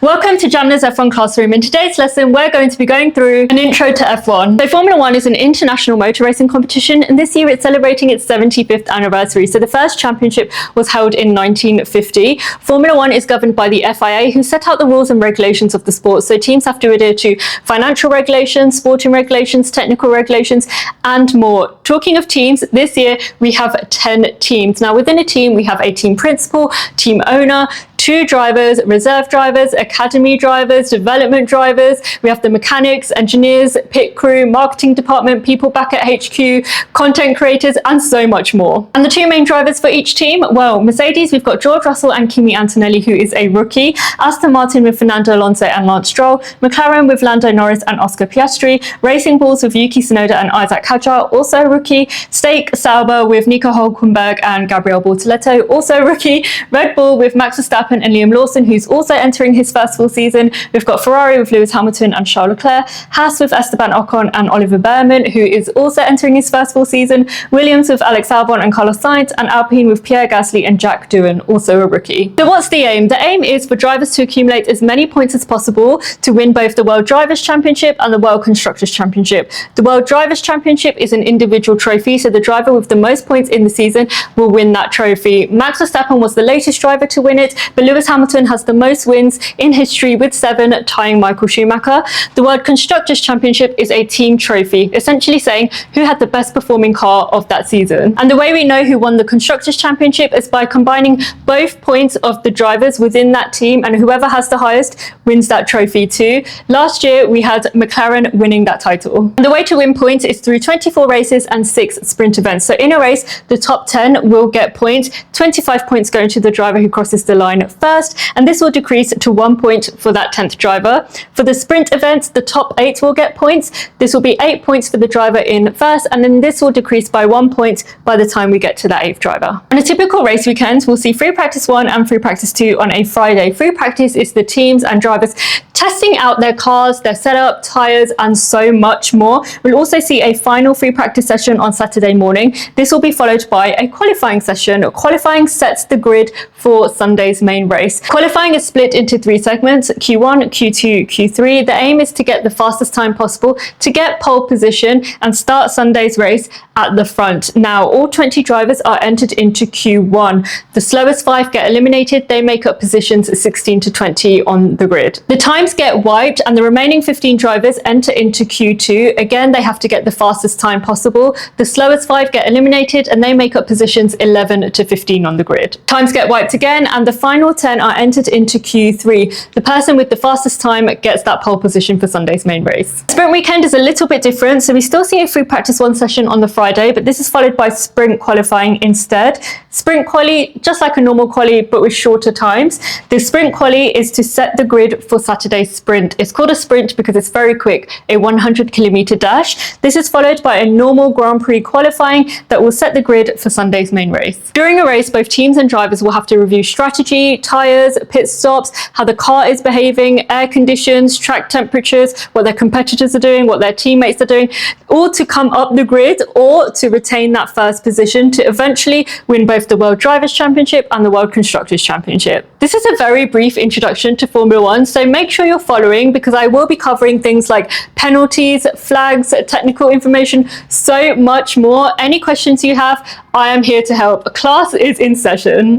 Welcome to Jamna's F1 Classroom. In today's lesson, we're going to be going through an intro to F1. So Formula One is an international motor racing competition, and this year it's celebrating its 75th anniversary. So the first championship was held in 1950. Formula One is governed by the FIA, who set out the rules and regulations of the sport. So teams have to adhere to financial regulations, sporting regulations, technical regulations, and more. Talking of teams, this year we have 10 teams. Now within a team, we have a team principal, team owner, 2 drivers, reserve drivers, academy drivers, development drivers. We have the mechanics, engineers, pit crew, marketing department, people back at HQ, content creators, and so much more. And the 2 main drivers for each team, well, Mercedes, we've got George Russell and Kimi Antonelli, who is a rookie. Aston Martin with Fernando Alonso and Lance Stroll. McLaren with Lando Norris and Oscar Piastri. Racing Bulls with Yuki Tsunoda and Isaac Hadjar, also rookie. Stake Sauber with Nico Hülkenberg and Gabriel Bortoleto, also rookie. Red Bull with Max Verstappen and Liam Lawson, who's also entering his first full season. We've got Ferrari with Lewis Hamilton and Charles Leclerc, Haas with Esteban Ocon and Oliver Bearman, who is also entering his first full season, Williams with Alex Albon and Carlos Sainz, and Alpine with Pierre Gasly and Jack Doohan, also a rookie. So what's the aim? The aim is for drivers to accumulate as many points as possible to win both the World Drivers' Championship and the World Constructors' Championship. The World Drivers' Championship is an individual trophy, so the driver with the most points in the season will win that trophy. Max Verstappen was the latest driver to win it, but Lewis Hamilton has the most wins in history with 7, tying Michael Schumacher. The World Constructors' Championship is a team trophy, essentially saying who had the best performing car of that season. And the way we know who won the Constructors' Championship is by combining both points of the drivers within that team, and whoever has the highest wins that trophy too. Last year we had McLaren winning that title. And the way to win points is through 24 races and 6 sprint events. So in a race, the top 10 will get points. 25 points going to the driver who crosses the line first, and this will decrease to 1 point for that 10th driver. For the sprint events, the top 8 will get points. This will be 8 points for the driver in first, and then this will decrease by 1 point by the time we get to that 8th driver. On a typical race weekend, we'll see free practice 1 and free practice 2 on a Friday. Free practice is the teams and drivers testing out their cars, their setup, tyres, and so much more. We'll also see a final free practice session on Saturday morning. This will be followed by a qualifying session. Qualifying sets the grid for Sunday's main race. Qualifying is split into 3 segments, Q1, Q2, Q3. The aim is to get the fastest time possible to get pole position and start Sunday's race at the front. Now, all 20 drivers are entered into Q1. The slowest 5 get eliminated. They make up positions 16 to 20 on the grid. The times get wiped and the remaining 15 drivers enter into Q2. Again, they have to get the fastest time possible. The slowest 5 get eliminated and they make up positions 11 to 15 on the grid. Times get wiped again and the final 10 are entered into Q3. The person with the fastest time gets that pole position for Sunday's main race. Sprint weekend is a little bit different, so we still see a free practice 1 session on the Friday, but this is followed by sprint qualifying instead. Sprint quali, just like a normal quali, but with shorter times. The sprint quali is to set the grid for Saturday's sprint. It's called a sprint because it's very quick, a 100-kilometer dash. This is followed by a normal Grand Prix qualifying that will set the grid for Sunday's main race. During a race, both teams and drivers will have to review strategy, tyres, pit stops, how the car is behaving, air conditions, track temperatures, what their competitors are doing, what their teammates are doing, all to come up the grid or to retain that first position to eventually win both the World Drivers' Championship and the World Constructors' Championship. This is a very brief introduction to Formula One, so make sure you're following because I will be covering things like penalties, flags, technical information, so much more. Any questions you have, I am here to help. Class is in session.